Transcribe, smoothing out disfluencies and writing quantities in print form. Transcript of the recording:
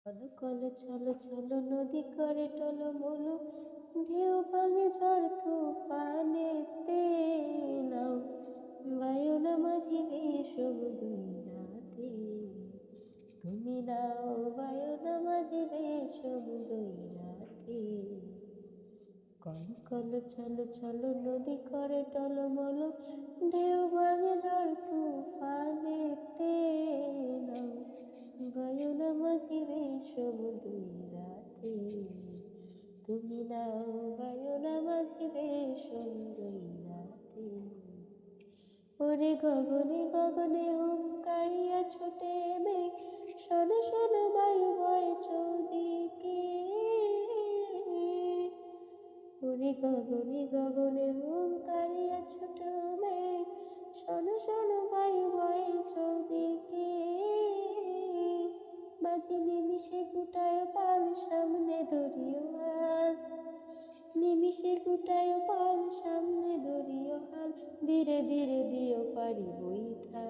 Call চলো চলো নদী করে টলমল, ঢেউ ভাঙে ঝড় তুফানেতে। নাও বায়ু না মাঝিবে সব দুই রাতে, তুমি নাও বায়ু না মাঝিবে সব দুই রাতে। কল চলো চলো নদী করে টলমল, ঢেউ ভাঙে ঝড় তুফানেতে। নাও বায়ু না মাঝিবে সব দুই রাতে, তুমি নাও বায়ু না মাঝিবে সব দুই রাতে। ওরে গগনে গগনে হুঙ্কারিয়া ছোটে মেঘ, শোনো শোনো বায়ু বয় চৌদিকে। ওরে গগনে গগনে হুঙ্কারিয়া ছোট মেঘ, শোনো শোনো বায়ু বয় চৌদিকে। বাজি নিমিষে গুটায় পাল সামনে ধরিও হাল, নিমিষে গুটায় পাল সামনে ধরিও হাল, ধীরে ধীরে দিও পারি বৈঠা